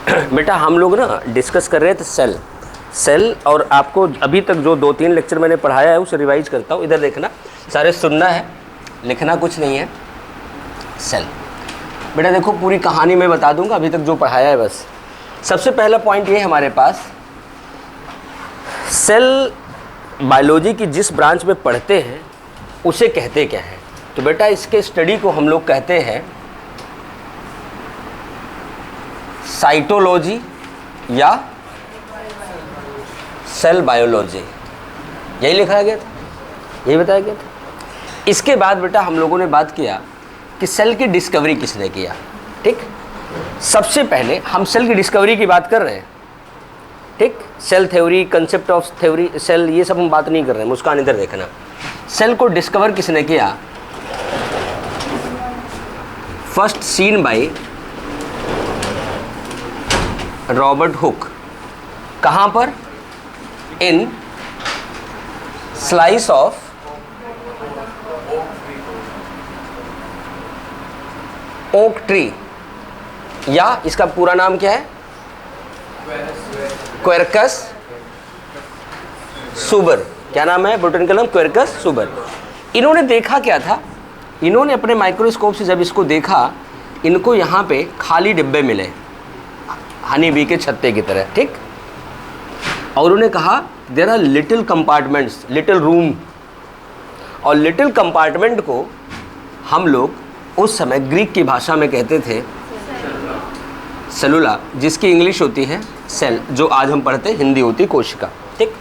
बेटा हम लोग ना डिस्कस कर रहे थे सेल और आपको अभी तक जो 2-3 लेक्चर मैंने पढ़ाया है उसे रिवाइज करता हूँ। इधर देखना, सारे सुनना है, लिखना कुछ नहीं है। सेल बेटा देखो पूरी कहानी मैं बता दूंगा, अभी तक जो पढ़ाया है बस। सबसे पहला पॉइंट ये है हमारे पास, सेल बायोलॉजी की जिस ब्रांच में पढ़ते हैं उसे कहते क्या है। तो बेटा इसके स्टडी को हम लोग कहते हैं साइटोलॉजी या सेल बायोलॉजी। यही लिखा गया था, यही बताया गया था। इसके बाद बेटा हम लोगों ने बात किया कि सेल की डिस्कवरी किसने किया। ठीक, सबसे पहले हम सेल की डिस्कवरी की बात कर रहे हैं। ठीक, cell theory, concept of theory, cell, ये सब हम बात नहीं कर रहे हैं। मुस्कान इधर देखना, सेल को डिस्कवर किसने किया? First seen by Robert Hooke. कहाँ पर? In slice of oak tree, या इसका पूरा नाम क्या है? Quercus suber. क्या नाम है बोटेनिकल नाम? Quercus suber. इन्होंने देखा क्या था? इन्होंने अपने माइक्रोस्कोप से जब इसको देखा, इनको यहाँ पे खाली डिब्बे मिले हनी बी के छत्ते की तरह। ठीक, और उन्होंने कहा there are little compartments, little room. और लिटिल कंपार्टमेंट को हम लोग उस समय ग्रीक की भाषा में कहते थे सेलुला, जिसकी इंग्लिश होती है सेल, जो आज हम पढ़ते हैं हिंदी होती कोशिका। ठीक,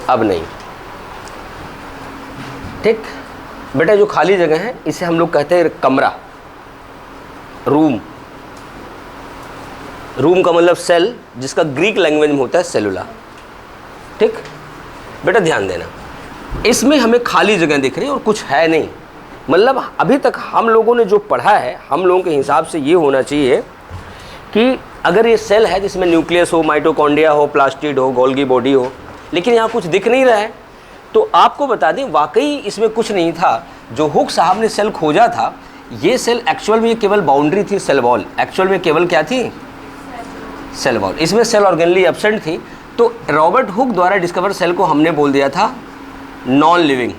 अब नहीं। ठीक बेटा, जो खाली जगह है इसे हम लोग कहते हैं कमरा, रूम। रूम का मतलब सेल, जिसका ग्रीक लैंग्वेज में होता है सेलुला। ठीक बेटा, ध्यान देना, इसमें हमें खाली जगह दिख रही है और कुछ है नहीं। मतलब अभी तक हम लोगों ने जो पढ़ा है, हम लोगों के हिसाब से ये होना चाहिए कि अगर ये सेल है जिसमें न्यूक्लियस हो, माइटोकॉन्ड्रिया हो, प्लास्टिड हो, गोल्गी बॉडी हो, लेकिन यहाँ कुछ दिख नहीं रहा है, तो आपको बता दें वाकई इसमें कुछ नहीं था। जो हुक साहब ने सेल खोजा था, ये सेल एक्चुअल में केवल बाउंड्री थी, सेल वॉल। एक्चुअल में केवल क्या थी? Cell wall. इसमें सेल ऑर्गेनली एब्सेंट थी। तो रॉबर्ट हुक द्वारा डिस्कवर सेल को हमने बोल दिया था नॉन लिविंग।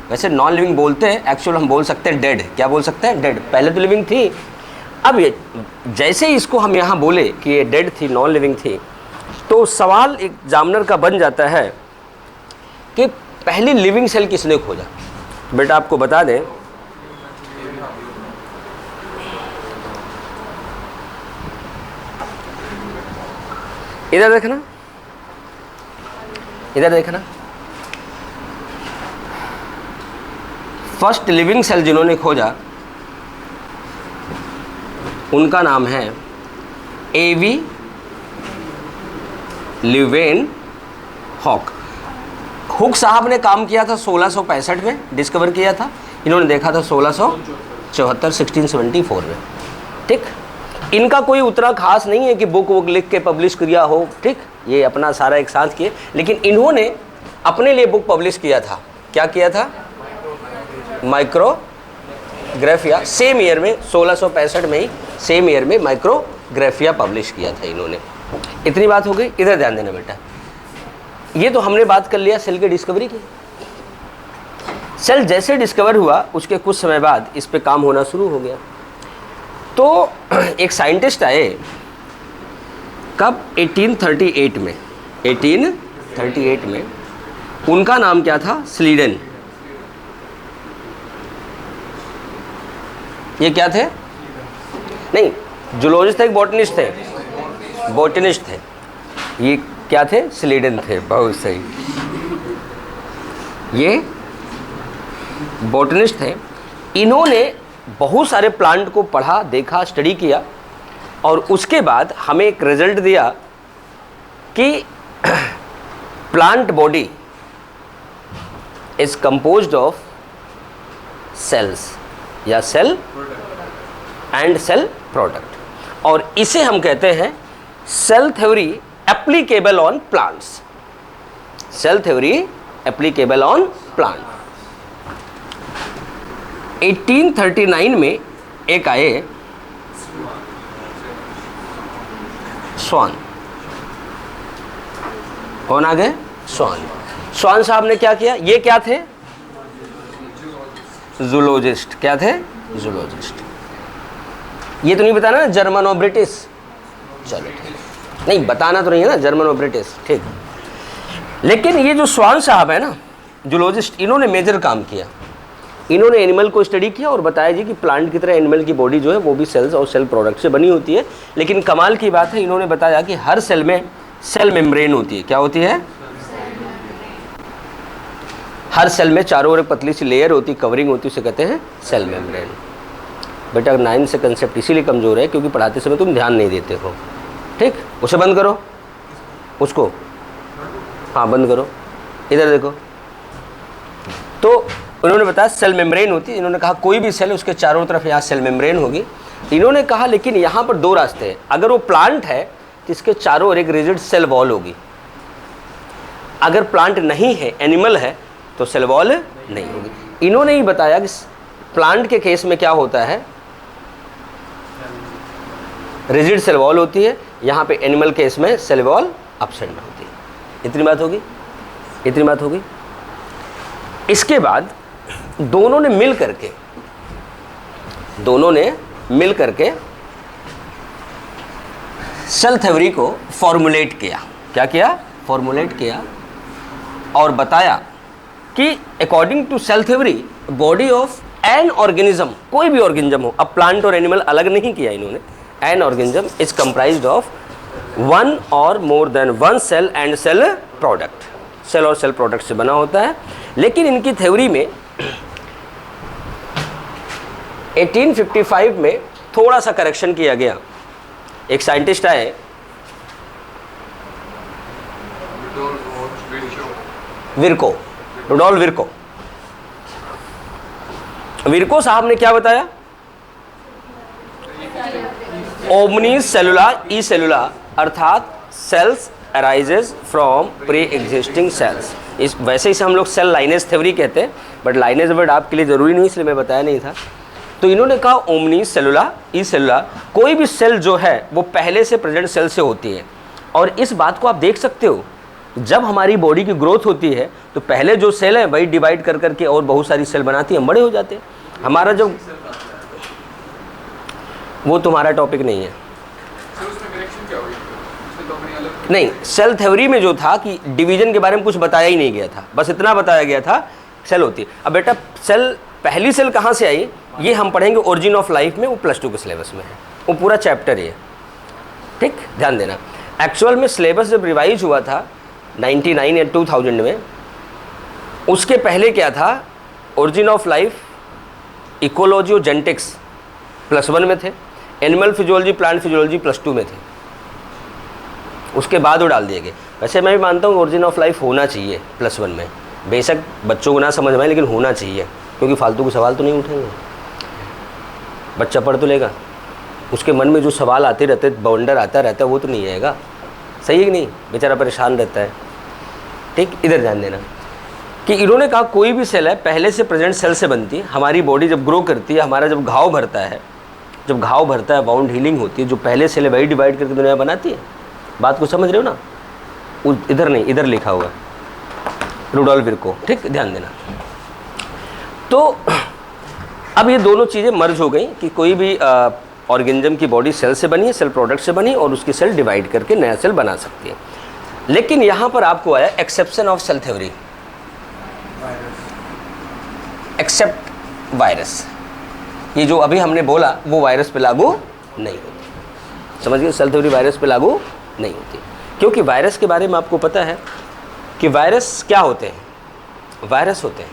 वैसे नॉन लिविंग बोलते हैं, एक्चुअल हम बोल सकते हैं डेड। क्या बोल सकते हैं? डेड। पहले तो लिविंग थी। अब ये जैसे ही इसको हम यहाँ बोले कि ये डेड थी, नॉन लिविंग थी, तो सवाल एग्जामिनर का बन जाता है कि पहली लिविंग सेल किसने खोजा। बेटा आपको बता दें, इधर देखना, इधर देखना, फर्स्ट लिविंग सेल जिन्होंने खोजा उनका नाम है एवी ल्यूवेन हॉक। हुक साहब ने काम किया था 1665 में, डिस्कवर किया था। इन्होंने देखा था 1674, 1674 में। ठीक, इनका कोई उतना खास नहीं है कि बुक वुक लिख के पब्लिश किया हो। ठीक, ये अपना सारा एक साथ किए, लेकिन इन्होंने अपने लिए बुक पब्लिश किया था। क्या किया था? माइक्रोग्राफिया। सेम ईयर में, 1665 में ही, सेम ईयर में माइक्रोग्राफिया पब्लिश किया था इन्होंने। इतनी बात हो गई। इधर ध्यान देना बेटा, ये तो हमने बात कर लिया सेल के डिस्कवरी की। सेल जैसे डिस्कवर हुआ उसके कुछ समय बाद इस पे काम होना शुरू हो गया। तो एक साइंटिस्ट आए, कब? 1838 में। 1838 में। उनका नाम क्या था? स्लीडन। ये क्या थे? नहीं, जूलॉजिस्ट थे, बॉटनिस्ट थे? बॉटनिस्ट थे। ये क्या थे? स्लीडन थे। बहुत सही, ये बॉटनिस्ट थे। इन्होंने बहुत सारे प्लांट को पढ़ा, देखा, स्टडी किया, और उसके बाद हमें एक रिजल्ट दिया कि plant body is composed of cells या सेल एंड सेल प्रोडक्ट, और इसे हम कहते हैं cell theory applicable on plants. Cell theory applicable on plant. 1839 में एक आए स्वान। कौन आ गए? स्वान। स्वान साहब ने क्या किया? ये क्या थे? जूलॉजिस्ट। क्या थे? जूलॉजिस्ट। ये तो नहीं बताना ना जर्मन और ब्रिटिश। चलो ठीक, नहीं बताना तो नहीं है ना जर्मन और ब्रिटिश, ठीक। लेकिन ये जो स्वान साहब है ना जूलॉजिस्ट, इन्होंने मेजर काम किया। इन्होंने एनिमल को स्टडी किया और बताया जी कि प्लांट की तरह एनिमल की बॉडी जो है वो भी सेल्स और सेल प्रोडक्ट से बनी होती है। लेकिन कमाल की बात है, इन्होंने बताया कि हर सेल में सेल मेम्ब्रेन होती है। क्या होती है? हर सेल में चारों ओर एक पतली सी लेयर होती है, कवरिंग होती है, उसे कहते हैं सेल मेम्ब्रेन। बेटा 9 से कंसेप्ट इसीलिए कमज़ोर है क्योंकि पढ़ाते समय तुम ध्यान नहीं देते हो, ठीक। उसे बंद करो, उसको, हाँ बंद करो, इधर देखो। तो उन्होंने बताया सेल मेम्ब्रेन होती है। इन्होंने कहा कोई भी सेल उसके चारों तरफ यहाँ सेल मेम्ब्रेन होगी। इन्होंने कहा लेकिन यहाँ पर दो रास्ते हैं। अगर वो प्लांट है तो इसके चारों ओर एक रिजिड सेल वॉल होगी। अगर प्लांट नहीं है, एनिमल है, तो सेल वॉल नहीं होगी। इन्होंने ही बताया कि प्लांट के केस में क्या होता है, रिजिड सेल वॉल होती है, यहाँ पे एनिमल केस में सेल वॉल एब्सेंट होती है। इतनी बात होगी, इतनी बात होगी। इसके बाद दोनों ने मिल करके सेल थ्योरी को फॉर्मुलेट किया। क्या किया? फॉर्मुलेट किया और बताया कि according to cell theory body of an organism, कोई भी ऑर्गेनिज्म हो, अब प्लांट और एनिमल अलग नहीं किया इन्होंने, an organism is comprised of 1 और more than 1 cell and cell product. Cell और सेल प्रोडक्ट से बना होता है। लेकिन इनकी थ्योरी में 1855 में थोड़ा सा करेक्शन किया गया। एक साइंटिस्ट आए, विर्को, रुडोल्फ विर्को। विर्को साहब ने क्या बताया? ओमनी सेलुला ई सेलुला, अर्थात cells arises from pre existing cells. इस वैसे इसे हम लोग सेल लाइनेज थ्योरी कहते हैं, बट लाइनेज वर्ड आपके लिए ज़रूरी नहीं, इसलिए मैं बताया नहीं था। तो इन्होंने कहा ओमनी सेलुला ई सेलुला, कोई भी सेल जो है वो पहले से प्रेजेंट सेल से होती है। और इस बात को आप देख सकते हो, जब हमारी बॉडी की ग्रोथ होती है तो पहले जो सेल है वही डिवाइड कर करके और बहुत सारी सेल बनाती है, हम बड़े हो जाते हैं। हमारा जो, वो तुम्हारा टॉपिक नहीं है। नहीं, सेल थ्योरी में जो था कि डिवीजन के बारे में कुछ बताया ही नहीं गया था, बस इतना बताया गया था सेल होती है। अब बेटा सेल, पहली सेल कहाँ से आई ये हम पढ़ेंगे ओरिजिन ऑफ लाइफ में, वो +2 के सिलेबस में है, वो पूरा चैप्टर है, ठीक, ध्यान देना। एक्चुअल में सिलेबस जब रिवाइज हुआ था 99 या 2000 में, उसके पहले क्या था, ओरिजिन ऑफ लाइफ, इकोलॉजी और जेनेटिक्स +1 में थे, एनिमल फिजियोलॉजी प्लांट फिजियोलॉजी +2 में थे। उसके बाद वो डाल दिए गए। वैसे मैं भी मानता हूँ ओरिजिन ऑफ लाइफ होना चाहिए +1 में, बेशक बच्चों को ना समझ में आए लेकिन होना चाहिए, क्योंकि फालतू के सवाल तो नहीं उठेंगे, बच्चा पढ़ तो लेगा, उसके मन में जो सवाल आते रहते, बवंडर आता रहता है, वो तो नहीं आएगा, सही है कि नहीं, बेचारा परेशान रहता है, ठीक। इधर ध्यान देना कि इन्होंने कहा कोई भी सेल है पहले से प्रेजेंट सेल से बनती है। हमारी बॉडी जब ग्रो करती है, हमारा जब घाव भरता है, वाउंड हीलिंग होती है, जो पहले सेल है वही डिवाइड करके दुनिया बनाती है। बात को समझ रहे हो ना? इधर नहीं, इधर लिखा हुआ है रुडोल्फ विर्को, ठीक, ध्यान देना। तो अब ये दोनों चीज़ें मर्ज हो गई कि कोई भी ऑर्गेनिज्म की बॉडी सेल से बनी है, सेल प्रोडक्ट से बनी, और उसकी सेल डिवाइड करके नया सेल बना सकती है। लेकिन यहाँ पर आपको आया exception of cell theory, except virus. ये जो अभी हमने बोला वो वायरस पे लागू नहीं होती, समझ गए? सेल थ्योरी वायरस पे लागू नहीं होती, क्योंकि वायरस के बारे में आपको पता है कि वायरस क्या होते हैं। वायरस होते हैं,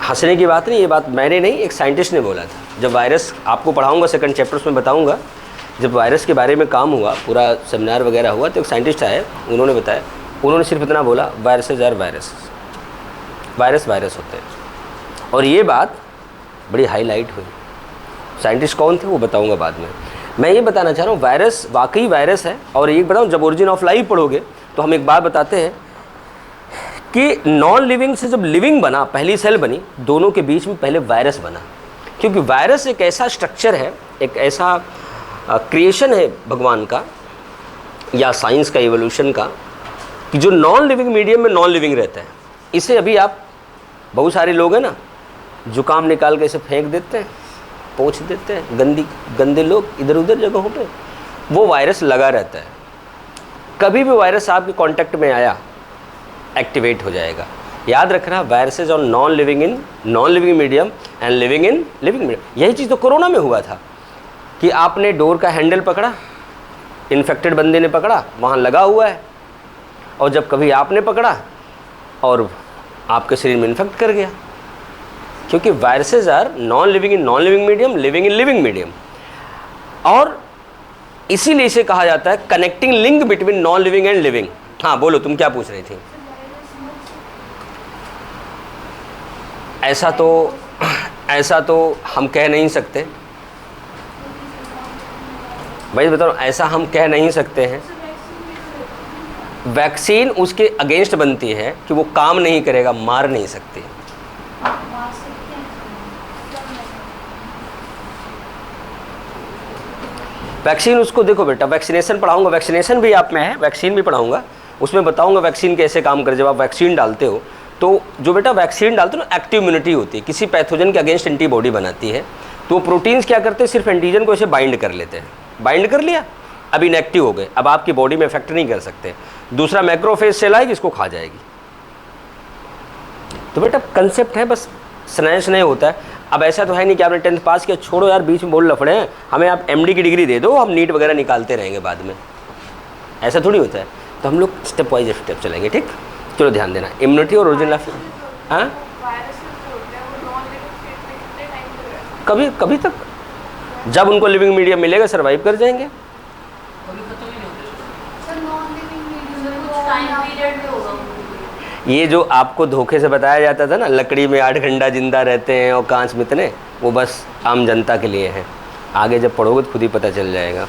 हंसने की बात नहीं, ये बात मैंने नहीं, एक साइंटिस्ट ने बोला था। जब वायरस, आपको पढ़ाऊंगा सेकंड चैप्टर्स में बताऊंगा, जब वायरस के बारे में काम हुआ, पूरा सेमिनार वगैरह हुआ, तो एक साइंटिस्ट आए, उन्होंने बताया, उन्होंने सिर्फ इतना बोला, viruses are virus, virus virus होते हैं। और ये बात बड़ी हाईलाइट हुई। साइंटिस्ट कौन थे वो बताऊंगा बाद में। मैं ये बताना चाह रहा हूँ वायरस वाकई वायरस है। और एक बताऊँ, जब ओरिजिन ऑफ लाइफ पढ़ोगे तो हम एक बात बताते हैं कि नॉन लिविंग से जब लिविंग बना, पहली सेल बनी, दोनों के बीच में पहले वायरस बना। क्योंकि वायरस एक ऐसा स्ट्रक्चर है, एक ऐसा क्रिएशन है भगवान का या साइंस का, एवोल्यूशन का, कि जो नॉन लिविंग मीडियम में नॉन लिविंग रहता है। इसे अभी आप बहुत सारे लोग हैं ना, जुकाम निकाल के इसे फेंक देते हैं, पोंछ देते हैं, गंदे लोग इधर उधर जगहों पे, वो वायरस लगा रहता है। कभी भी वायरस आपके कांटेक्ट में आया, एक्टिवेट हो जाएगा। याद रखना, viruses on non living medium and living in living medium. यही चीज़ तो कोरोना में हुआ था कि आपने डोर का हैंडल पकड़ा, इन्फेक्टेड बंदे ने पकड़ा, वहाँ लगा हुआ है, और जब कभी आपने पकड़ा और आपके शरीर में इन्फेक्ट कर गया, क्योंकि viruses are non living in non living medium, living in living medium. और इसीलिए इसे कहा जाता है connecting link between non living and living. हाँ बोलो, तुम क्या पूछ रही थी? ऐसा तो हम कह नहीं सकते भाई, बताओ, ऐसा हम कह नहीं सकते हैं। वैक्सीन उसके अगेंस्ट बनती है कि वो काम नहीं करेगा, मार नहीं सकती। वैक्सीन उसको, देखो बेटा, वैक्सीनेशन पढ़ाऊंगा, वैक्सीनेशन भी आप में है, वैक्सीन भी पढ़ाऊंगा, उसमें बताऊंगा वैक्सीन कैसे काम करे। जब आप वैक्सीन डालते हो तो जो बेटा वैक्सीन डालते हो ना, एक्टिव इम्यूनिटी होती है, किसी पैथोजन के अगेंस्ट एंटीबॉडी बनाती है। तो प्रोटीन्स क्या करते हैं, सिर्फ एंटीजन को ऐसे बाइंड कर लेते हैं, बाइंड कर लिया, अब इनएक्टिव हो गए, अब आपकी बॉडी में इफेक्ट नहीं कर सकते। दूसरा मैक्रोफेज सेल आएगी, इसको खा जाएगी। तो बेटा कंसेप्ट है, बस स्नैच होता है। अब ऐसा तो है नहीं कि आपने 10th पास किया, छोड़ो यार, बीच में बोल लफड़े हैं, हमें आप MD की डिग्री दे दो, हम नीट वगैरह निकालते रहेंगे बाद में, ऐसा थोड़ी होता है। तो हम लोग स्टेप वाइज स्टेप चलेंगे, ठीक? चलो ध्यान देना, इम्यूनिटी और ओरिजिनल ऑफ, हाँ कभी तक, जब उनको लिविंग मीडियम मिलेगा सर्वाइव कर जाएंगे। ये जो आपको धोखे से बताया जाता था ना, लकड़ी में 8 घंटा जिंदा रहते हैं और कांच में इतने, वो बस आम जनता के लिए है। आगे जब पढ़ोगे तो खुद ही पता चल जाएगा।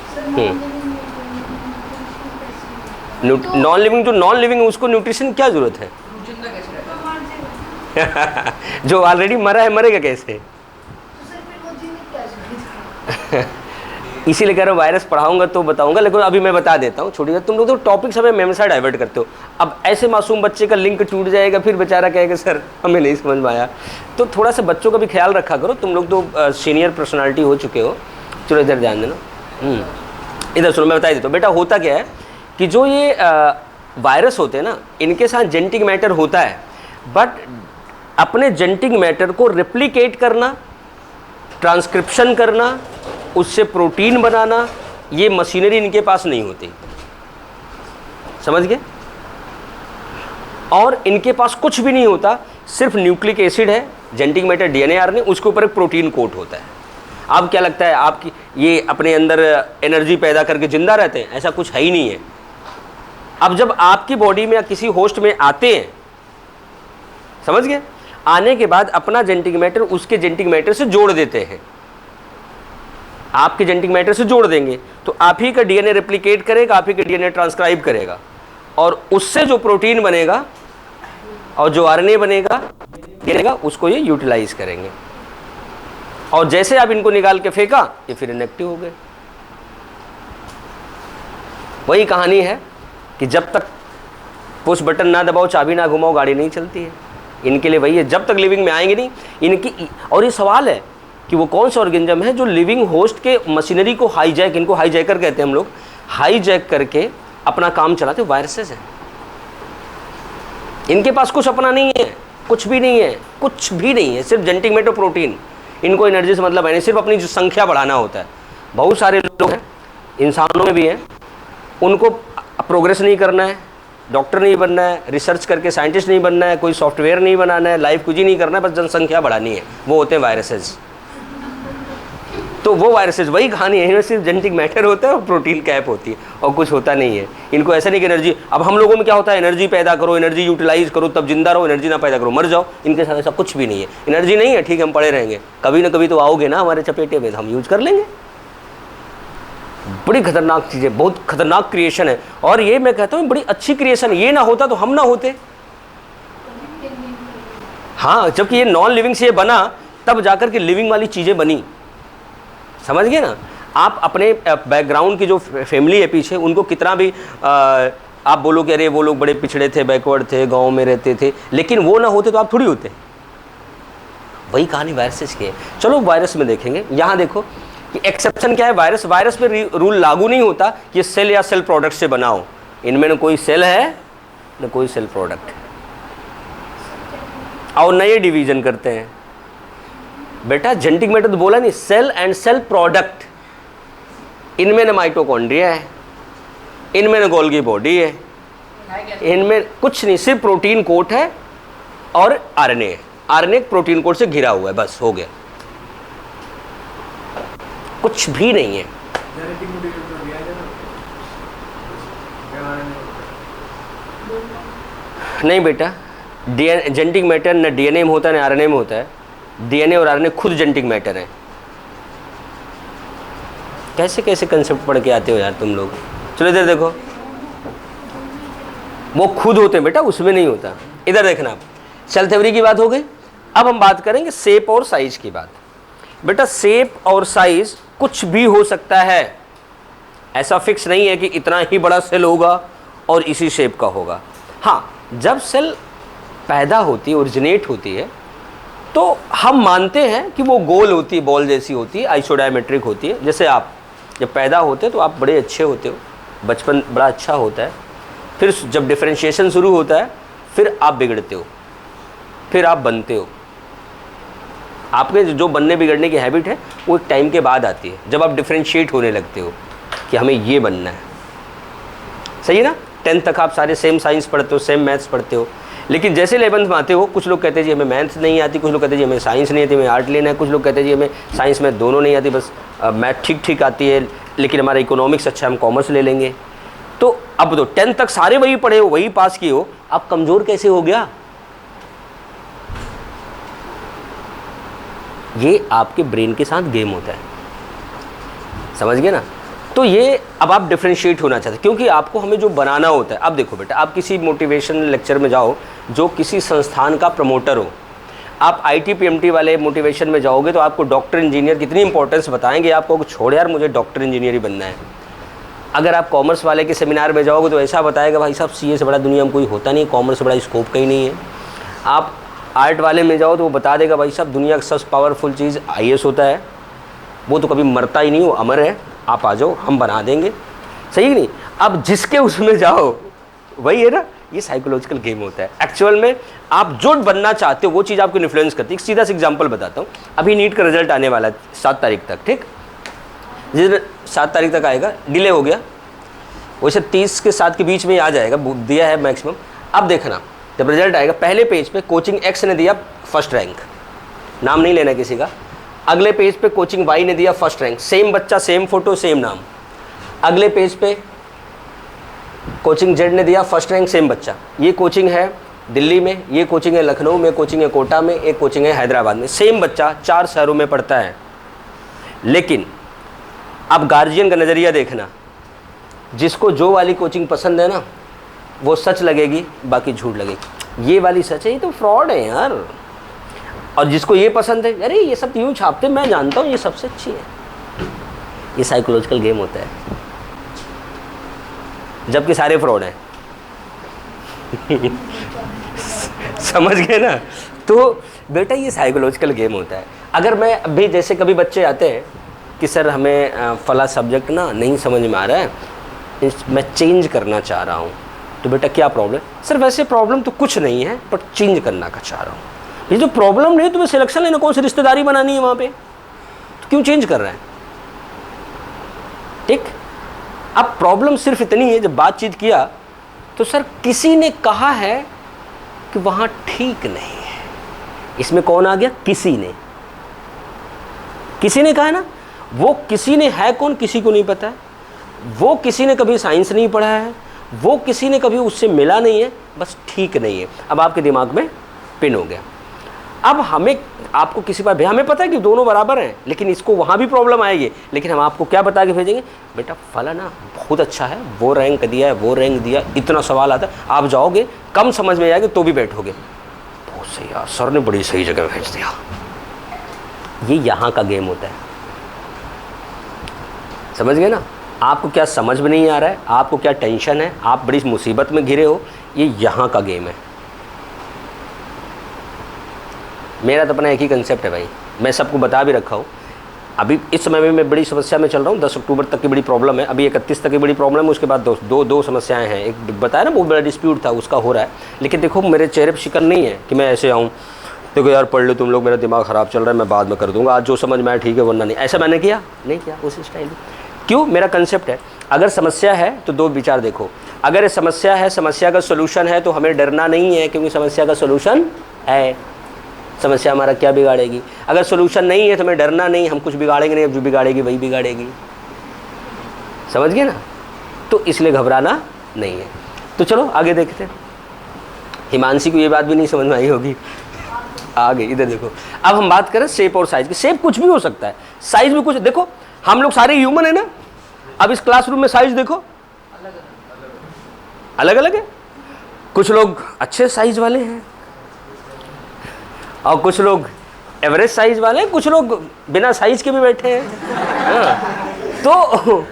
नॉन लिविंग, जो नॉन लिविंग उसको न्यूट्रिशन क्या जरूरत है? जो ऑलरेडी मरा है मरेगा कैसे? इसीलिए कह रहा हूँ वायरस पढ़ाऊंगा तो बताऊंगा, लेकिन अभी मैं बता देता हूँ, छोटी तुम लोग तो टॉपिक समय मेमसा डाइवर्ट करते हो। अब ऐसे मासूम बच्चे का लिंक टूट जाएगा, फिर बेचारा कहेगा सर हमें नहीं समझ में आया। तो थोड़ा सा बच्चों का भी ख्याल रखा करो, तुम लोग तो सीनियर पर्सनालिटी हो चुके हो। चलो इधर ध्यान देना, इधर सुनो, मैं बता देता हूँ। बेटा होता क्या है कि जो ये वायरस होते हैं ना, इनके साथ जेनेटिक मैटर होता है, बट अपने जेनेटिक मैटर को रेप्लिकेट करना, ट्रांसक्रिप्शन करना, उससे प्रोटीन बनाना, ये मशीनरी इनके पास नहीं होती, समझ गए? और इनके पास कुछ भी नहीं होता, सिर्फ न्यूक्लिक एसिड है, जेनेटिक मैटर DNA RNA, उसके ऊपर एक प्रोटीन कोट होता है। अब क्या लगता है आपकी ये अपने अंदर एनर्जी पैदा करके जिंदा रहते हैं? ऐसा कुछ है ही नहीं है। अब जब आपकी बॉडी में या किसी होस्ट में आते हैं, समझ गए, आने के बाद अपना जेनेटिक मैटर उसके जेनेटिक मैटर से जोड़ देते हैं, आपके जेनेटिक मैटर से जोड़ देंगे, तो आप ही का DNA रेप्लिकेट करेगा, आप ही का DNA ट्रांसक्राइब करेगा, और उससे जो प्रोटीन बनेगा और जो RNA बनेगा उसको ये यूटिलाइज करेंगे। और जैसे आप इनको निकाल के फेंका, ये फिर इनएक्टिव हो गए। वही कहानी है कि जब तक पुश बटन ना दबाओ, चाबी ना घुमाओ, गाड़ी नहीं चलती है। इनके लिए वही है, जब तक लिविंग में आएंगे नहीं इनकी। और ये सवाल है कि वो कौन सा ऑर्गेनिज्म है जो लिविंग होस्ट के मशीनरी को हाईजैक, इनको हाईजैकर कहते हैं हम लोग, हाईजैक करके अपना काम चलाते? वायरसेस हैं। इनके पास कुछ अपना नहीं है, कुछ भी नहीं है, कुछ भी नहीं है, सिर्फ जेनेटिक मैटर, प्रोटीन। इनको एनर्जी से मतलब है नहीं, सिर्फ अपनी जो संख्या बढ़ाना होता है। बहुत सारे लोग हैं, इंसानों में भी हैं, उनको प्रोग्रेस नहीं करना है, डॉक्टर नहीं बनना है, रिसर्च करके साइंटिस्ट नहीं बनना है, कोई सॉफ्टवेयर नहीं बनाना है, लाइफ कुछ ही नहीं करना है, बस जनसंख्या बढ़ानी है। वो होते हैं वायरसेस। तो वो वायरसेस वही कहानी है, सिर्फ जेनेटिक मैटर होता है और प्रोटीन कैप होती है और कुछ होता नहीं है। इनको ऐसा नहीं कि एनर्जी, अब हम लोगों में क्या होता है, एनर्जी पैदा करो, एनर्जी यूटिलाइज करो, तब जिंदा रहो, एनर्जी ना पैदा करो मर जाओ। इनके साथ ऐसा कुछ भी नहीं है। एनर्जी नहीं है, ठीक है, हम पड़े रहेंगे, कभी ना कभी तो आओगे ना हमारे चपेटे में, हम यूज कर लेंगे। बड़ी खतरनाक चीज़ है, बहुत खतरनाक क्रिएशन है। और ये मैं कहता हूँ बड़ी अच्छी क्रिएशन है। ये ना होता तो हम ना होते। हाँ, जबकि ये नॉन लिविंग से ये बना, तब जाकर के लिविंग वाली चीज़ें बनी। समझ गए ना? आप अपने बैकग्राउंड की जो फैमिली है पीछे, उनको कितना भी आप बोलो कि अरे वो लोग बड़े पिछड़े थे, बैकवर्ड थे, गांव में रहते थे, लेकिन वो ना होते तो आप थोड़ी होते। वही कहानी वायरसेस की है। चलो वायरस में देखेंगे। यहाँ देखो कि एक्सेप्शन क्या है, वायरस पे रूल लागू नहीं होता कि सेल या सेल प्रोडक्ट से बनाओ। इनमें न कोई सेल है न कोई सेल प्रोडक्ट है, और नए डिवीजन करते हैं। बेटा जेनेटिक मैटर तो बोला नहीं, सेल एंड सेल प्रोडक्ट। इनमें न माइटोकॉन्ड्रिया है, इनमें न गोल्गी बॉडी है, इनमें कुछ नहीं, सिर्फ प्रोटीन कोट है और आरएनए है। आरएनए प्रोटीन कोट से घिरा हुआ है, बस हो गया, कुछ भी नहीं है। नहीं बेटा, जेनेटिक मैटर न डीएनए में होता है न आरएनए में होता है। डीएनए और आरएनए खुद जेनेटिक मैटर है। कैसे कैसे कंसेप्ट पढ़ के आते हो यार तुम लोग। चलो इधर देखो, वो खुद होते हैं बेटा, उसमें नहीं होता। इधर देखना, आप सेल थ्योरी की बात हो गई। अब हम बात करेंगे शेप और साइज की बात। बेटा शेप और साइज कुछ भी हो सकता है, ऐसा फिक्स नहीं है कि इतना ही बड़ा सेल होगा और इसी शेप का होगा। हाँ, जब सेल पैदा होती है, ओरिजिनेट होती है, तो हम मानते हैं कि वो गोल होती है, बॉल जैसी होती है, आइसोडायमेट्रिक होती है। जैसे आप जब पैदा होते हो तो आप बड़े अच्छे होते हो, बचपन बड़ा अच्छा होता है, फिर जब डिफरेंशिएशन शुरू होता है फिर आप बिगड़ते हो, फिर आप बनते हो। आपके जो बनने बिगड़ने की हैबिट है वो एक टाइम के बाद आती है, जब आप डिफरेंशिएट होने लगते हो कि हमें ये बनना है। सही है ना? 10th तक आप सारे सेम साइंस पढ़ते हो, सेम मैथ्स पढ़ते हो, लेकिन जैसे 11th में आते हो, कुछ लोग कहते हैं जी हमें मैथ्स नहीं आती, कुछ लोग कहते हैं जी हमें साइंस नहीं आती, हमें आर्ट लेना है, कुछ लोग कहते हैं जी हमें साइंस में दोनों नहीं आती, बस मैथ ठीक ठीक आती है, लेकिन हमारा इकोनॉमिक्स अच्छा, हम कॉमर्स ले लेंगे। तो अब तो 10th तक सारे वही पढ़े हो, वही पास किए हो, अब कमज़ोर कैसे हो गया? ये आपके ब्रेन के साथ गेम होता है, समझ गए ना? तो ये अब आप डिफरेंशिएट होना चाहते हैं, क्योंकि आपको हमें जो बनाना होता है। अब देखो बेटा, आप किसी मोटिवेशन लेक्चर में जाओ जो किसी संस्थान का प्रमोटर हो, आप आईटी पीएमटी वाले मोटिवेशन में जाओगे तो आपको डॉक्टर इंजीनियर कितनी इंपॉर्टेंस बताएंगे, आपको छोड़ यार मुझे डॉक्टर इंजीनियर ही बनना है। अगर आप कॉमर्स वाले के सेमिनार में जाओगे तो ऐसा बताएगा भाई साहब सीए से बड़ा दुनिया में कोई होता नहीं, कॉमर्स बड़ा स्कोप का ही नहीं है। आप आर्ट वाले में जाओ तो वो बता देगा भाई साहब दुनिया का सबसे पावरफुल चीज़ आईएएस होता है, वो तो कभी मरता ही नहीं, वो अमर है, आप आ जाओ हम बना देंगे। सही नहीं? अब जिसके उसमें जाओ वही है ना, ये साइकोलॉजिकल गेम होता है। एक्चुअल में आप जो बनना चाहते हो वो चीज़ आपको इन्फ्लुएंस करती है। एक सीधा सा एग्जांपल बताता हूँ, अभी नीट का रिजल्ट आने वाला है 7 तारीख तक, ठीक? जिस दिन 7 तारीख तक आएगा, डिले हो गया, वैसे 30 के 7 के बीच में ही आ जाएगा, दिया है मैक्सिमम। अब देखना जब रिजल्ट आएगा, पहले पेज पे कोचिंग एक्स ने दिया फर्स्ट रैंक, नाम नहीं लेना किसी का। अगले पेज पे कोचिंग वाई ने दिया फर्स्ट रैंक, सेम बच्चा, सेम फोटो, सेम नाम। अगले पेज पे कोचिंग जेड ने दिया फर्स्ट रैंक, सेम बच्चा। ये कोचिंग है दिल्ली में, ये कोचिंग है लखनऊ में, कोचिंग है कोटा में, एक कोचिंग है हैदराबाद में, सेम बच्चा 4 शहरों में पढ़ता है। लेकिन अब गार्जियन का नज़रिया देखना, जिसको जो वाली कोचिंग पसंद है ना वो सच लगेगी, बाकी झूठ लगेगी। ये वाली सच है, ये तो फ्रॉड है यार। और जिसको ये पसंद है, अरे ये सब यूँ छापते, मैं जानता हूँ ये सबसे अच्छी है। ये साइकोलॉजिकल गेम होता है, जबकि सारे फ्रॉड हैं। समझ गए ना? तो बेटा ये साइकोलॉजिकल गेम होता है। अगर मैं अभी जैसे कभी बच्चे आते हैं कि सर हमें फला सब्जेक्ट ना नहीं समझ में आ रहा है, मैं चेंज करना चाह रहा हूँ, तो बेटा क्या प्रॉब्लम? सर वैसे प्रॉब्लम तो कुछ नहीं है, बट चेंज करना का चाह रहा हूँ। ये जो प्रॉब्लम नहीं, तुम्हें सिलेक्शन लेना, कौन सी रिश्तेदारी बनानी है वहाँ पे, तो क्यों चेंज कर रहा है? ठीक। अब प्रॉब्लम सिर्फ इतनी है, जब बातचीत किया तो सर किसी ने कहा है कि वहाँ ठीक नहीं है। इसमें कौन आ गया? किसी ने कहा ना। वो किसी ने है कौन, किसी को नहीं पता है। वो किसी ने कभी साइंस नहीं पढ़ा है, वो किसी ने कभी उससे मिला नहीं है, बस ठीक नहीं है। अब आपके दिमाग में पिन हो गया। अब हमें आपको किसी पर हमें पता है कि दोनों बराबर हैं, लेकिन इसको वहाँ भी प्रॉब्लम आएगी, लेकिन हम आपको क्या बता के भेजेंगे? बेटा फलाना बहुत अच्छा है, वो रैंक दिया है, वो रैंक दिया, इतना सवाल आता है, आप जाओगे कम समझ में आएगा तो भी बैठोगे, बहुत सही यार, सर ने बड़ी सही जगह भेज दिया। ये यहाँ का गेम होता है, समझ गए ना? आपको क्या समझ में नहीं आ रहा है, आपको क्या टेंशन है, आप बड़ी मुसीबत में घिरे हो, ये यहाँ का गेम है। मेरा तो अपना एक ही कंसेप्ट है भाई, मैं सबको बता भी रखा हूँ। अभी इस समय में मैं बड़ी समस्या में चल रहा हूँ, 10 अक्टूबर तक की बड़ी प्रॉब्लम है, अभी 31 तक की बड़ी प्रॉब्लम है, उसके बाद दो समस्याएं हैं। एक बताया ना बहुत बड़ा डिस्प्यूट था, उसका हो रहा है। लेकिन देखो मेरे चेहरे पर शिकन नहीं है कि मैं ऐसे आऊँ, देखो यार पढ़ लो तुम लोग, मेरा दिमाग ख़राब चल रहा है, मैं बाद में कर दूंगा, आज जो समझ में आया ठीक है, वरना नहीं। ऐसा मैंने किया नहीं किया उस स्टाइल में। क्यों? मेरा कंसेप्ट है, अगर समस्या है तो दो विचार देखो। अगर ये समस्या है, समस्या का सोल्यूशन है, तो हमें डरना नहीं है, क्योंकि समस्या का सोल्यूशन है। समस्या हमारा क्या बिगाड़ेगी? अगर सोल्यूशन नहीं है तो हमें डरना नहीं, हम कुछ बिगाड़ेंगे नहीं, अब जो बिगाड़ेगी वही बिगाड़ेगी। समझ गए ना? तो इसलिए घबराना नहीं है। तो चलो आगे देखते हैं। हिमांशी को ये बात भी नहीं समझ में आई होगी, आगे इधर देखो। अब हम बात करें शेप और साइज की। शेप कुछ भी हो सकता है, साइज भी कुछ। देखो हम लोग सारे ह्यूमन है ना, अब इस क्लासरूम में साइज देखो अलग अलग है। कुछ लोग अच्छे साइज वाले हैं और कुछ लोग एवरेज साइज वाले हैं, कुछ लोग बिना साइज के भी बैठे हैं। हाँ। तो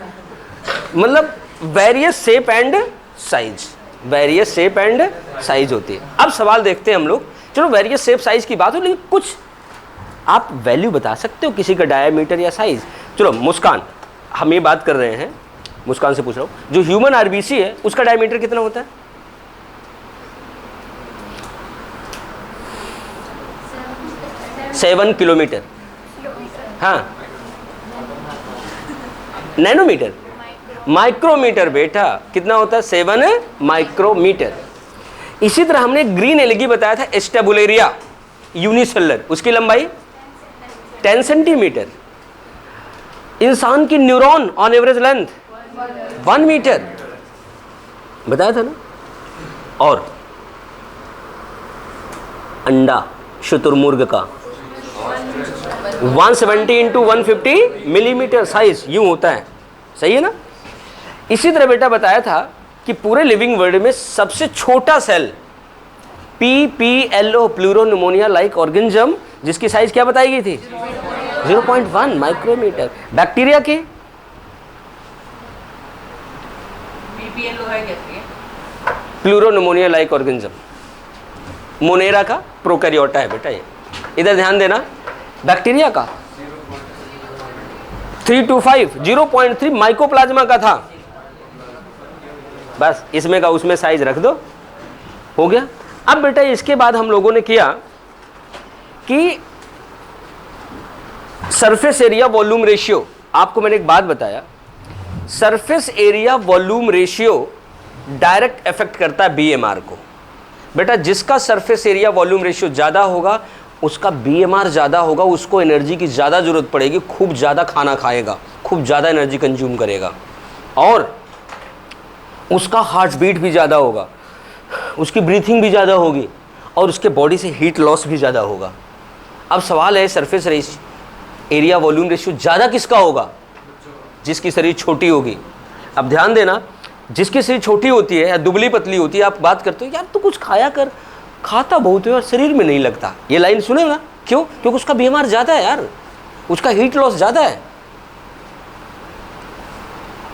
मतलब various shape and size, various shape and size होती है। अब सवाल देखते हैं हम लोग। चलो वेरियस शेप साइज की बात हो, लेकिन कुछ आप वैल्यू बता सकते हो किसी का डायमीटर या साइज? चलो मुस्कान, हम ये बात कर रहे हैं, मुस्कान से पूछ रहा हूँ, जो ह्यूमन आरबीसी है उसका डायमीटर कितना होता है? 7 किलोमीटर। हाँ, नैनोमीटर, माइक्रोमीटर बेटा, कितना होता है? 7 माइक्रोमीटर। इसी तरह हमने ग्रीन एलगी बताया था, एस्टेबुलेरिया यूनिसेलर, उसकी लंबाई 10 सेंटीमीटर। इंसान की neuron on average length 1 metre बताया था ना। और अंडा शुतुरमुर्ग का 170 इंटू 150 मिलीमीटर साइज यूं होता है, सही है ना? इसी तरह बेटा बताया था कि पूरे लिविंग वर्ल्ड में सबसे छोटा cell PPLO, pleuropneumonia like organism, जिसकी साइज क्या बताई गई थी? 0.1 माइक्रोमीटर। बैक्टीरिया के PPLO है कैसे? प्लूरोनिमोनिया लाइक ऑर्गेनिज्म, मोनेरा का प्रोकैरियोटा है बेटा ये, इधर ध्यान देना। बैक्टीरिया का 3 to 5, 0.3 माइकोप्लाज्मा का था। बस इसमें का उसमें साइज रख दो, हो गया। अब बेटा इसके बाद हम लोगों ने किया कि सरफेस एरिया वॉल्यूम रेशियो। आपको मैंने एक बात बताया, surface area volume ratio direct effect करता है बीएमआर को। बेटा जिसका सरफेस एरिया वॉल्यूम रेशियो ज़्यादा होगा उसका बीएमआर ज़्यादा होगा, उसको एनर्जी की ज़्यादा ज़रूरत पड़ेगी, खूब ज़्यादा खाना खाएगा, खूब ज़्यादा एनर्जी कंज्यूम करेगा, और उसका हार्ट बीट भी ज़्यादा होगा, उसकी ब्रीथिंग भी ज़्यादा होगी, और उसके बॉडी से हीट लॉस भी ज़्यादा होगा। अब सवाल है सरफेस एरिया वॉल्यूम रेशियो ज़्यादा किसका होगा? जिसकी शरीर छोटी होगी। अब ध्यान देना, जिसकी शरीर छोटी होती है या दुबली पतली होती है, आप बात करते हो यार तू कुछ खाया कर, खाता बहुत है और शरीर में नहीं लगता, ये लाइन सुने ना? क्यों? क्योंकि उसका बीएमआर ज़्यादा है यार, उसका हीट लॉस ज़्यादा है,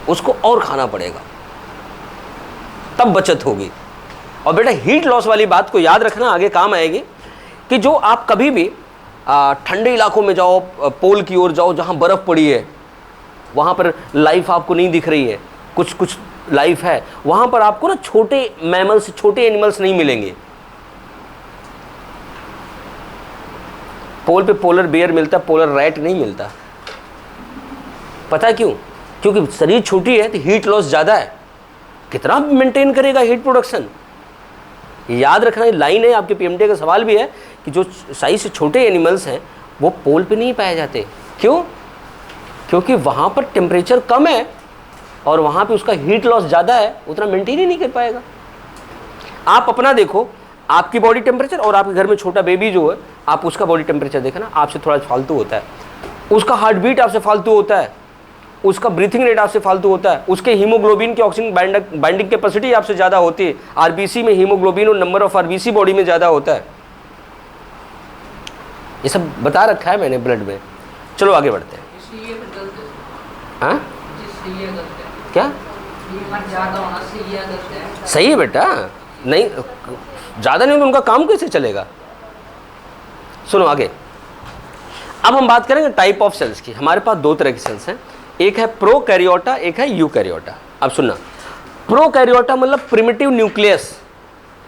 उसको और खाना पड़ेगा तब बचत होगी। और बेटा हीट लॉस वाली बात को याद रखना, आगे काम आएगी, कि जो आप कभी भी ठंडे इलाकों में जाओ, पोल की ओर जाओ जहाँ बर्फ़ पड़ी है, वहाँ पर लाइफ आपको नहीं दिख रही है, कुछ कुछ लाइफ है, वहाँ पर आपको ना छोटे मैमल्स, छोटे एनिमल्स नहीं मिलेंगे। पोल पे पोलर बेयर मिलता, पोलर रैट नहीं मिलता। पता क्यों? क्योंकि शरीर छोटी है तो हीट लॉस ज़्यादा है, कितना मेंटेन करेगा हीट प्रोडक्शन? याद रखना, ये लाइन है, आपके पीएमटी का सवाल भी है कि जो साइज से छोटे एनिमल्स हैं वो पोल पे नहीं पाए जाते। क्यों? क्योंकि वहाँ पर टेम्परेचर कम है और वहाँ पे उसका हीट लॉस ज़्यादा है, उतना मेंटेन ही नहीं कर पाएगा। आप अपना देखो, आपकी बॉडी टेम्परेचर और आपके घर में छोटा बेबी जो है, आप उसका बॉडी टेम्परेचर देखना, आपसे थोड़ा फालतू होता है, उसका हार्ट बीट आपसे फालतू होता है, उसका ब्रीथिंग रेट आपसे फालतू होता है, उसके हीमोग्लोबिन की ऑक्सीजन बाइंडिंग कैपेसिटी आपसे ज़्यादा होती है, आरबीसी में हीमोग्लोबिन और नंबर ऑफ आरबीसी बॉडी में ज़्यादा होता है। ये सब बता रखा है मैंने ब्लड में। चलो आगे बढ़ते हैं। इसलिए फिर गलत है। हाँ जिससे ये गलत है। क्या लीवर ज़्यादा होना से ये गलत है। सही है बेटा, नहीं ज़्यादा नहीं तो उनका काम कैसे चलेगा। सुनो आगे, अब हम बात करेंगे टाइप ऑफ सेल्स की। हमारे पास दो तरह की सेल्स हैं, एक है प्रोकैरियोटा, एक है यूकैरियोटा। अब सुनना, प्रोकैरियोटा मतलब प्रिमिटिव न्यूक्लियस।